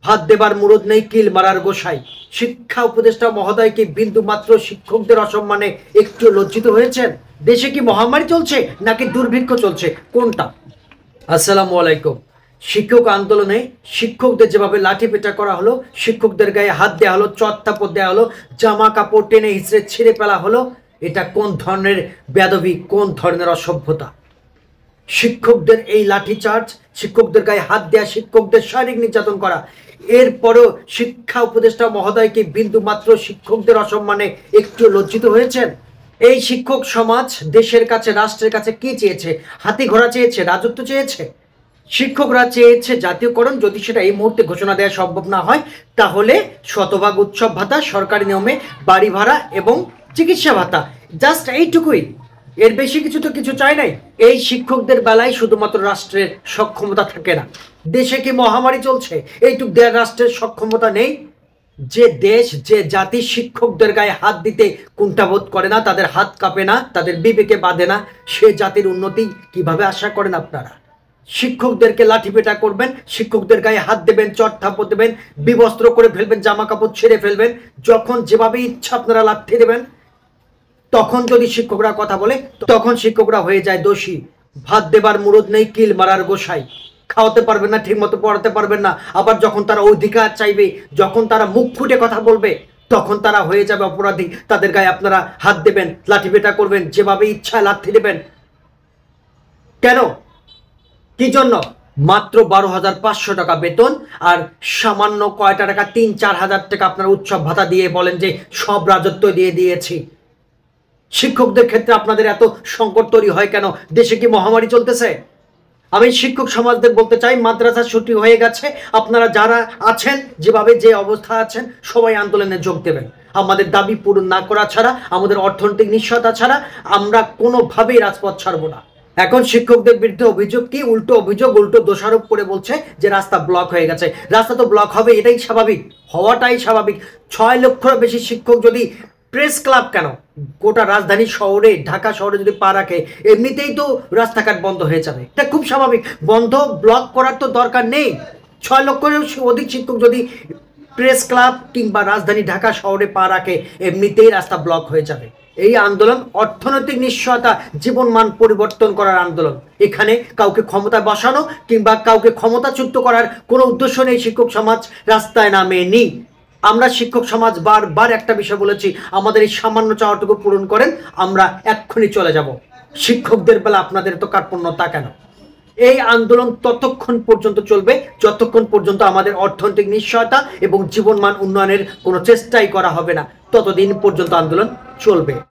ভাত দেবার মুরদ নেই কিল মারার গোসাই। শিক্ষা উপদেষ্টা মহোদয় কি বিন্দু মাত্র শিক্ষকদের অসম্মানে একটু লজ্জিত হয়েছেন? দেশে কি মহামারী চলছে নাকি দুর্ভিক্ষ চলছে, কোনটা? আসসালামু আলাইকুম। শিক্ষক আন্দোলনে শিক্ষকদের যেভাবে লাঠিপেটা করা হলো, শিক্ষকদের গায়ে হাত দেওয়া হলো, চত্থাপট দেওয়া হলো, জামা কাপড় টেনে হিঁচড়ে ছিঁড়ে ফেলা হলো, এটা কোন ধরনের বেয়াদবি, কোন ধরনের অসভ্যতা? শিক্ষকদের এই লাঠিচার্জ, শিক্ষকদের গায়ে হাত দেওয়া, শিক্ষকদের শারীরিক নির্যাতন করা, এরপরও শিক্ষা উপদেষ্টা মহোদয়কে বিন্দু মাত্র শিক্ষকদের অসম্মানে একটু লজ্জিত হয়েছেন? এই শিক্ষক সমাজ দেশের কাছে, রাষ্ট্রের কাছে কি চেয়েছে? হাতি ঘোড়া চেয়েছে? রাজত্ব চেয়েছে? শিক্ষকরা চেয়েছে জাতীয়করণ। যদি সেটা এই মুহূর্তে ঘোষণা দেওয়া সম্ভব না হয়, তাহলে শতভাগ উৎসব ভাতা, সরকারি নিয়মে বাড়ি ভাড়া এবং চিকিৎসা ভাতা, জাস্ট এইটুকুই। এর বেশি কিছু তো কিছু চাই নাই। এই শিক্ষকদের বেলায় শুধুমাত্র রাষ্ট্রের সক্ষমতা থাকে না। দেশে কি মহামারী চলছে, এইটুক দেয়ার রাষ্ট্রের সক্ষমতা নেই? যে দেশ, যে জাতি শিক্ষকদের গায়ে হাত দিতে কুণ্ঠাবোধ করে না, তাদের হাত কাঁপে না, তাদের বিবেকে বাঁধে না, সে জাতির উন্নতি কিভাবে আশা করেন আপনারা? শিক্ষকদেরকে লাঠিপেটা করবেন, শিক্ষকদের গায়ে হাত দেবেন, চট থাপ্পড় দেবেন, বিবস্ত্র করে ফেলবেন, জামা কাপড় ছেড়ে ফেলবেন, যখন যেভাবে ইচ্ছা আপনারা লাথি দেবেন। তখন যদি শিক্ষকরা কথা বলে, তখন শিক্ষকরা হয়ে যায় দোষী। ভাত দেবার মুরদ নেই কিল মারার গোসাই। খাওয়াতে পারবেন না, ঠিক মতো পড়াতে পারবেন না, আবার যখন তারা অধিকার চাইবে, যখন তারা মুখ ফুটে কথা বলবে, তখন তারা হয়ে যাবে অপরাধী। তাদের গায়ে আপনারা হাত দেবেন, লাঠিপেটা করবেন, যেভাবে ইচ্ছা লাথি দেবেন। কেন? কি জন্য? মাত্র 12,500 টাকা বেতন, আর সামান্য কয়টা টাকা, 3-4 হাজার টাকা আপনার উৎসব ভাতা দিয়ে বলেন যে সব রাজত্ব দিয়ে দিয়েছি। শিক্ষকদের ক্ষেত্রে আপনাদের এত সংকট তৈরি হয় কেন? দেশে কি মহামারী চলতেছে? আমি শিক্ষক সমাজদের বলতে চাই, মাদ্রাসা ছুটি হয়ে গেছে। আপনারা যারা আছেন, যেভাবে যে অবস্থা আছেন, সবাই আন্দোলনে যোগ দেবেন। আমাদের দাবি পূরণ না করা ছাড়া, আমাদের অর্থনৈতিক নিশ্চয়তা ছাড়া আমরা কোনোভাবেই রাজপথ ছাড়বো না। এখন শিক্ষকদের বিরুদ্ধে অভিযোগ কি? উল্টো অভিযোগ, উল্টো দোষারোপ করে বলছে যে রাস্তা ব্লক হয়ে গেছে। রাস্তা তো ব্লক হবে, এটাই স্বাভাবিক, হওয়াটাই স্বাভাবিক। 6 লক্ষের বেশি শিক্ষক যদি প্রেস ক্লাব কেন, গোটা রাজধানী শহরে, ঢাকা শহরে যদি পা রাখে, এমনিতেই তো রাস্তাঘাট বন্ধ হয়ে যাবে। এটা খুব স্বাভাবিক। বন্ধ, ব্লক করার তো দরকার নেই। 6 লক্ষের অধিক শিক্ষক যদি প্রেস ক্লাব কিংবা রাজধানী ঢাকা শহরে পা রাখে, এমনিতেই রাস্তা ব্লক হয়ে যাবে। এই আন্দোলন অর্থনৈতিক নিশ্চয়তা, জীবনমান পরিবর্তন করার আন্দোলন। এখানে কাউকে ক্ষমতায় বসানো কিংবা কাউকে ক্ষমতাচ্যুত করার কোনো উদ্দেশ্য নেই। শিক্ষক সমাজ রাস্তায় নামেনি। আমরা শিক্ষক সমাজ বারবার একটা বিষয় বলেছি, আমাদের এই সামান্য চাওয়াটুকু পূরণ করেন, আমরা এক্ষুনি চলে যাব। শিক্ষকদের বেলা আপনাদের তো কার্পণ্যতা কেন? এই আন্দোলন ততক্ষণ পর্যন্ত চলবে যতক্ষণ পর্যন্ত আমাদের অর্থনৈতিক নিশ্চয়তা এবং জীবনমান উন্নয়নের কোনো চেষ্টাই করা হবে না, ততদিন পর্যন্ত আন্দোলন চলবে।